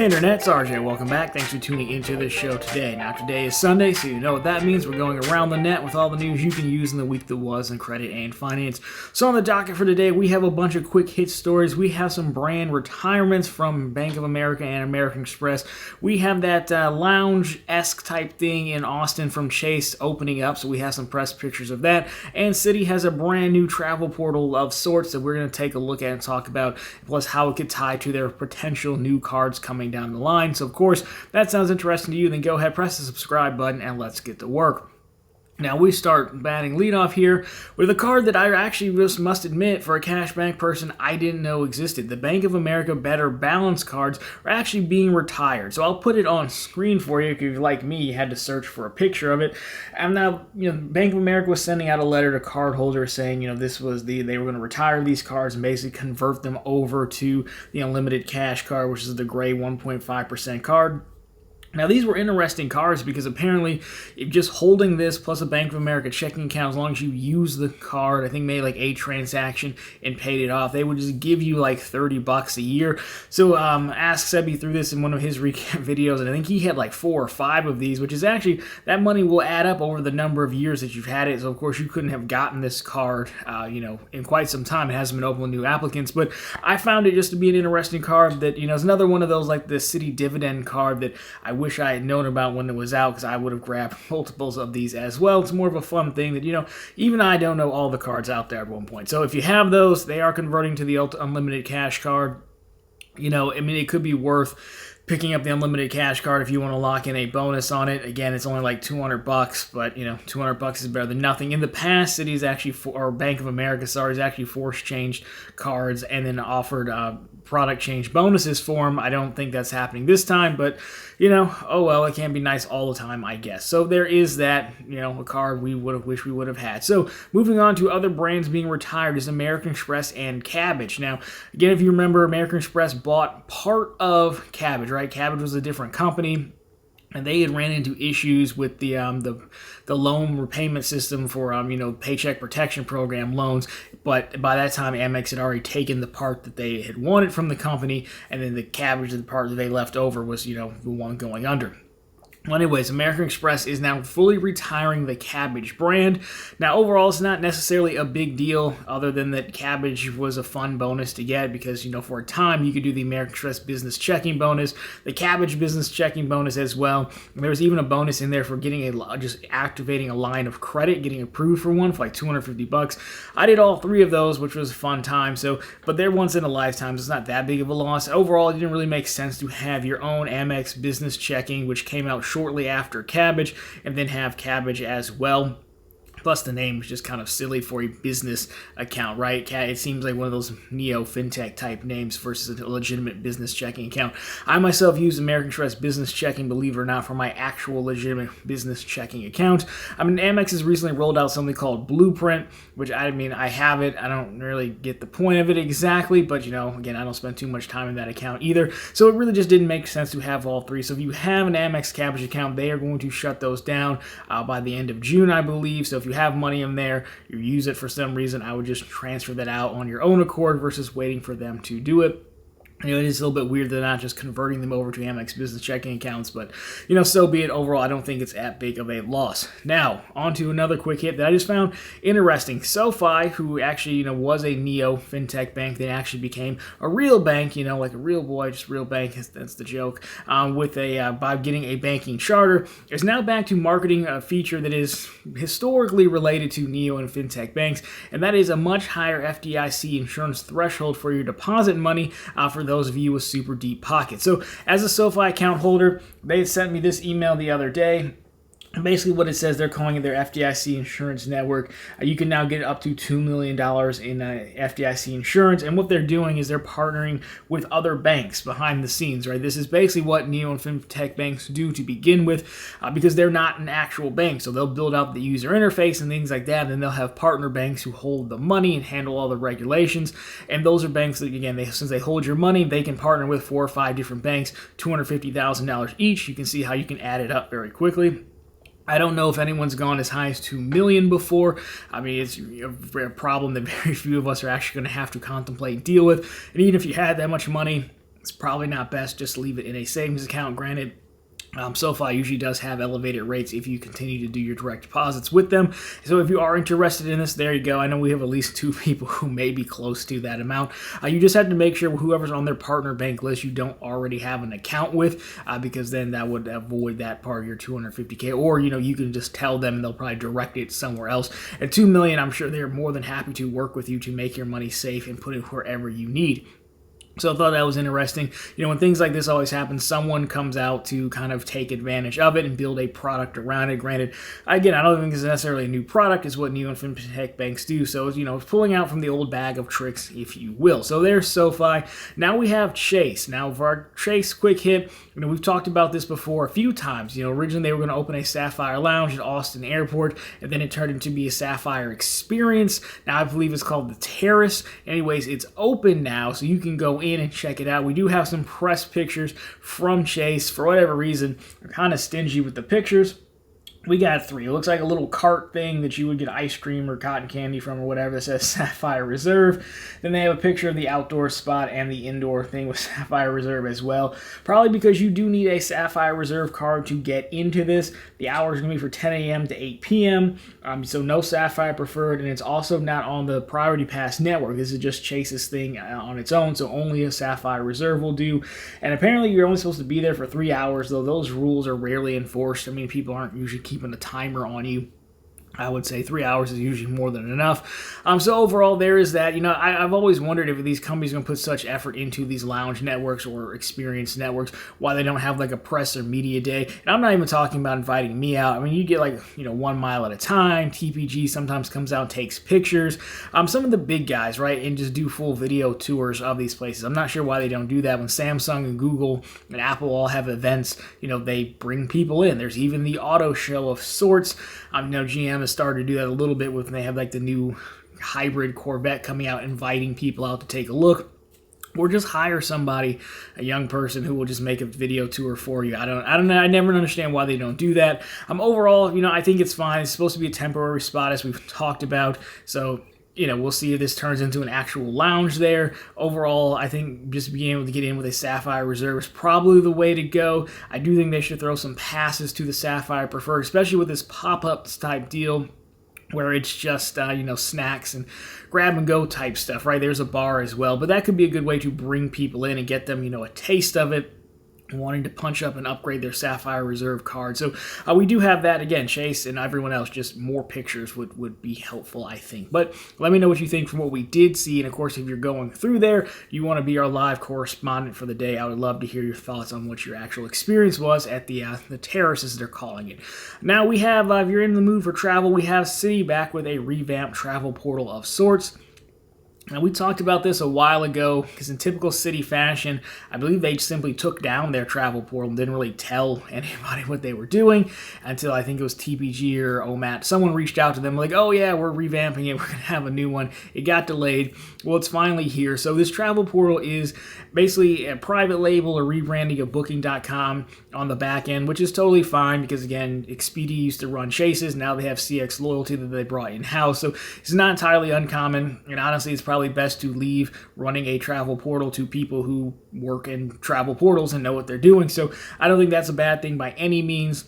Hey Internet, it's RJ. Welcome back. Thanks for tuning into this show today. Now today is Sunday, so you know what that means. We're going around the net with all the news you can use in the week that was in credit and finance. So on the docket for today, we have a bunch of quick hit stories. We have some brand retirements from Bank of America and American Express. We have that lounge-esque type thing in Austin from Chase opening up, so we have some press pictures of that. And Citi has a brand new travel portal of sorts that we're going to take a look at and talk about, plus how it could tie to their potential new cards coming down the line. So of course, if that sounds interesting to you, then go ahead, press the subscribe button, and let's get to work. Now we start batting leadoff here with a card that I actually just must admit, for a cashback person, I didn't know existed. The Bank of America Better Balance cards are actually being retired. So I'll put it on screen for you if you, like me, you had to search for a picture of it. And now, Bank of America was sending out a letter to cardholders saying, this was they were going to retire these cards and basically convert them over to the unlimited cash card, which is the gray 1.5% card. Now, these were interesting cards because apparently just holding this plus a Bank of America checking account, as long as you use the card, I think made like a transaction and paid it off, they would just give you like $30 a year. So Ask Sebi threw this in one of his recap videos, and I think he had like 4 or 5 of these, which is actually, that money will add up over the number of years that you've had it. So of course you couldn't have gotten this card, in quite some time. It hasn't been open with new applicants, but I found it just to be an interesting card that, is another one of those like the Citi dividend card that I wish I had known about when it was out, because I would have grabbed multiples of these as well. It's more of a fun thing that, even I don't know all the cards out there at one point. So if you have those, they are converting to the unlimited cash card. It could be worth picking up the unlimited cash card if you want to lock in a bonus on it. Again, it's only like $200, but $200 is better than nothing. In the past, Citi's actually, or Bank of America, has actually force changed cards and then offered product change bonuses for them. I don't think that's happening this time, but oh well, it can't be nice all the time, I guess. So there is that, a card we would have wished we would have had. So moving on to other brands being retired is American Express and Kabbage. Now, again, if you remember, American Express bought part of Kabbage, right? Kabbage was a different company, and they had ran into issues with the loan repayment system for Paycheck Protection Program loans. But by that time, Amex had already taken the part that they had wanted from the company, and then the Kabbage, the part that they left over, was the one going under. Well, anyways, American Express is now fully retiring the Kabbage brand. Now, overall, it's not necessarily a big deal, other than that Kabbage was a fun bonus to get because, for a time, you could do the American Express Business Checking bonus, the Kabbage Business Checking bonus as well. And there was even a bonus in there for getting just activating a line of credit, getting approved for one for like $250. I did all 3 of those, which was a fun time. But they're once in a lifetime, so it's not that big of a loss. Overall, it didn't really make sense to have your own Amex Business Checking, which came out shortly after Kabbage, and then have Kabbage as well. Plus, the name is just kind of silly for a business account, right? It seems like one of those neo-fintech type names versus a legitimate business checking account. I myself use American Express Business Checking, believe it or not, for my actual legitimate business checking account. Amex has recently rolled out something called Blueprint, which I have it. I don't really get the point of it exactly, but again, I don't spend too much time in that account either. So it really just didn't make sense to have all 3. So if you have an Amex Kabbage account, they are going to shut those down by the end of June, I believe. So if you have money in there, you use it for some reason, I would just transfer that out on your own accord versus waiting for them to do it. It is a little bit weird they're not just converting them over to Amex business checking accounts, but, so be it. Overall, I don't think it's that big of a loss. Now, on to another quick hit that I just found interesting. Sofi, who actually, was a neo-fintech bank, then actually became a real bank, like a real boy, just real bank, that's the joke, by getting a banking charter, is now back to marketing a feature that is historically related to neo and fintech banks, and that is a much higher FDIC insurance threshold for your deposit money for those of you with super deep pockets. So as a Sofi account holder, they sent me this email the other day. Basically what it says, they're calling it their FDIC insurance network. You can now get up to $2 million in FDIC insurance. And what they're doing is they're partnering with other banks behind the scenes, right? This is basically what neo and fintech banks do to begin with because they're not an actual bank. So they'll build out the user interface and things like that. And then they'll have partner banks who hold the money and handle all the regulations. And those are banks that, again, since they hold your money, they can partner with 4 or 5 different banks, $250,000 each. You can see how you can add it up very quickly. I don't know if anyone's gone as high as $2 million before. It's a problem that very few of us are actually going to have to contemplate and deal with. And even if you had that much money, it's probably not best just leave it in a savings account. Granted, SoFi usually does have elevated rates if you continue to do your direct deposits with them. So if you are interested in this, there you go. I know we have at least 2 people who may be close to that amount. You just have to make sure whoever's on their partner bank list you don't already have an account with, because then that would avoid that part of your $250K. Or, you can just tell them and they'll probably direct it somewhere else. At $2 million, I'm sure they're more than happy to work with you to make your money safe and put it wherever you need. So I thought that was interesting. When things like this always happen, someone comes out to kind of take advantage of it and build a product around it. Granted, again, I don't think it's necessarily a new product. It's what new and fintech banks do. So, it's pulling out from the old bag of tricks, if you will. So there's SoFi. Now we have Chase. Now for our Chase quick hit, we've talked about this before a few times. Originally they were going to open a Sapphire Lounge at Austin Airport, and then it turned into be a Sapphire Experience. Now I believe it's called the Terrace. Anyways, it's open now, so you can go in and check it out. We do have some press pictures from Chase. For whatever reason, they're kind of stingy with the pictures. We got 3. It looks like a little cart thing that you would get ice cream or cotton candy from or whatever that says Sapphire Reserve. Then they have a picture of the outdoor spot and the indoor thing with Sapphire Reserve as well. Probably because you do need a Sapphire Reserve card to get into this. The hours are going to be for 10 a.m. to 8 p.m. So no Sapphire Preferred, and it's also not on the Priority Pass network. This is just Chase's thing on its own, so only a Sapphire Reserve will do. And apparently you're only supposed to be there for 3 hours, though those rules are rarely enforced. People aren't usually keeping a timer on you. I would say 3 hours is usually more than enough. So overall, there is that. I've always wondered if these companies are going to put such effort into these lounge networks or experience networks, why they don't have like a press or media day. And I'm not even talking about inviting me out. You get 1 mile at a time. TPG sometimes comes out and takes pictures. Some of the big guys, right, and just do full video tours of these places. I'm not sure why they don't do that. When Samsung and Google and Apple all have events, they bring people in. There's even the auto show of sorts. GM has started to do that a little bit when they have the new hybrid Corvette coming out, inviting people out to take a look. Or just hire somebody, a young person who will just make a video tour for you. I don't know. I never understand why they don't do that. Overall, I think it's fine. It's supposed to be a temporary spot, as we've talked about. So, we'll see if this turns into an actual lounge there. Overall, I think just being able to get in with a Sapphire Reserve is probably the way to go. I do think they should throw some passes to the Sapphire Preferred, especially with this pop-up type deal where it's just, snacks and grab-and-go type stuff, right? There's a bar as well, but that could be a good way to bring people in and get them, a taste of it, wanting to punch up and upgrade their Sapphire Reserve card. So we do have that. Again, Chase and everyone else, just more pictures would be helpful, I think. But let me know what you think from what we did see. And of course, if you're going through there, you want to be our live correspondent for the day, I would love to hear your thoughts on what your actual experience was at the Terrace, as they're calling it. Now we have, if you're in the mood for travel, we have Citi back with a revamped travel portal of sorts. Now, we talked about this a while ago because in typical Citi fashion, I believe they simply took down their travel portal and didn't really tell anybody what they were doing until I think it was TPG or OMAT. Someone reached out to them like, oh yeah, we're revamping it. We're going to have a new one. It got delayed. Well, it's finally here. So this travel portal is basically a private label or rebranding of Booking.com on the back end, which is totally fine because, again, Expedia used to run Chases. Now they have CX Loyalty that they brought in-house. So it's not entirely uncommon. And honestly, it's probably best to leave running a travel portal to people who work in travel portals and know what they're doing. So I don't think that's a bad thing by any means.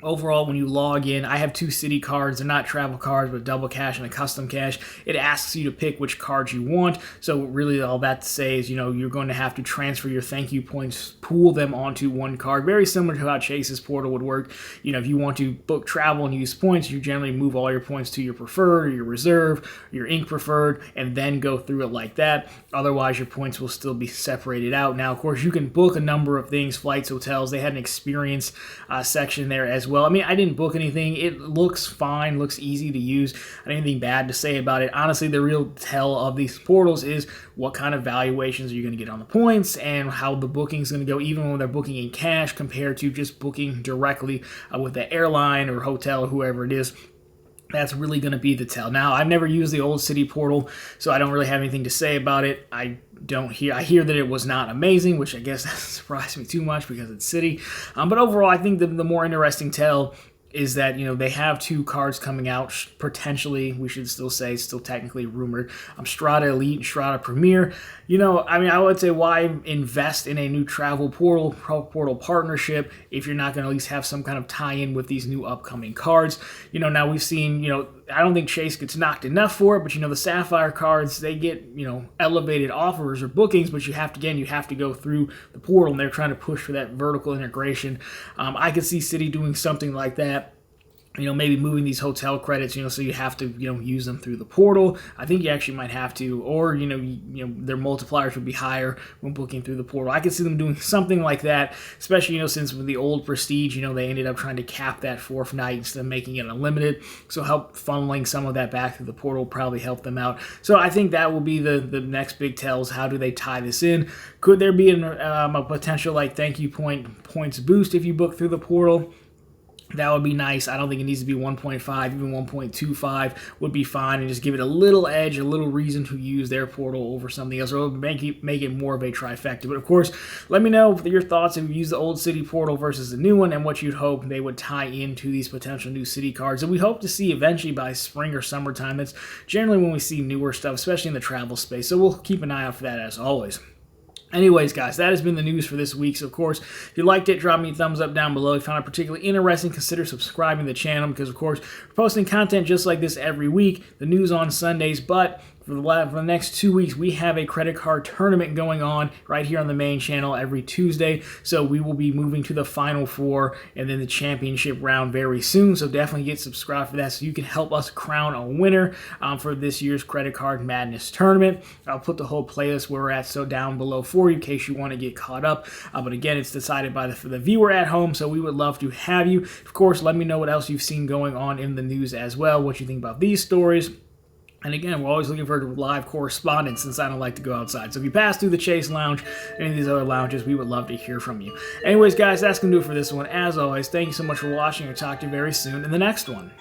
Overall, when you log in, I have 2 Citi cards. They're not travel cards, but double cash and a custom cash. It asks you to pick which cards you want. So really all that to say is, you're going to have to transfer your thank you points, pool them onto one card. Very similar to how Chase's portal would work. If you want to book travel and use points, you generally move all your points to your preferred or your reserve, your ink preferred, and then go through it like that. Otherwise, your points will still be separated out. Now, of course, you can book a number of things, flights, hotels. They had an experience section there as well. I didn't book anything. It looks fine, looks easy to use. I don't have anything bad to say about it. Honestly, the real tell of these portals is what kind of valuations are you going to get on the points and how the booking is going to go, even when they're booking in cash compared to just booking directly with the airline or hotel or whoever it is. That's really going to be the tell. Now, I've never used the old Citi portal, so I don't really have anything to say about it. I hear that it was not amazing, which I guess doesn't surprise me too much because it's Citi. But overall, I think the more interesting tell is that, they have 2 cards coming out, potentially, we should still say, still technically rumored, Strata Elite and Strata Premier. I would say, why invest in a new travel portal partnership if you're not going to at least have some kind of tie-in with these new upcoming cards? Now we've seen, I don't think Chase gets knocked enough for it, but the Sapphire cards, they get, elevated offers or bookings, but you have to go through the portal, and they're trying to push for that vertical integration. I could see Citi doing something like that. Maybe moving these hotel credits, so you have to, use them through the portal. I think you actually might have to, or, their multipliers would be higher when booking through the portal. I could see them doing something like that, especially, since with the old Prestige, they ended up trying to cap that 4th night instead of making it unlimited. So help funneling some of that back through the portal probably help them out. So I think that will be the next big tells. How do they tie this in? Could there be a potential thank you points boost if you book through the portal? That would be nice. I don't think it needs to be 1.5, even 1.25 would be fine, and just give it a little edge, a little reason to use their portal over something else, or make it more of a trifecta. But of course, let me know your thoughts if you use the old Citi portal versus the new one, and what you'd hope they would tie into these potential new Citi cards. And we hope to see eventually by spring or summertime. That's generally when we see newer stuff, especially in the travel space. So we'll keep an eye out for that as always. Anyways, guys, that has been the news for this week. So, of course, if you liked it, drop me a thumbs up down below. If you found it particularly interesting, consider subscribing to the channel because, of course, we're posting content just like this every week, the news on Sundays, but for the next 2 weeks, we have a credit card tournament going on right here on the main channel every Tuesday. So we will be moving to the Final Four and then the championship round very soon. So definitely get subscribed for that so you can help us crown a winner for this year's Credit Card Madness tournament. I'll put the whole playlist where we're at down below for you in case you want to get caught up. But again, it's decided for the viewer at home, so we would love to have you. Of course, let me know what else you've seen going on in the news as well, what you think about these stories. And again, we're always looking for live correspondence since I don't like to go outside. So if you pass through the Chase Lounge, any of these other lounges, we would love to hear from you. Anyways, guys, that's going to do it for this one. As always, thank you so much for watching. I'll talk to you very soon in the next one.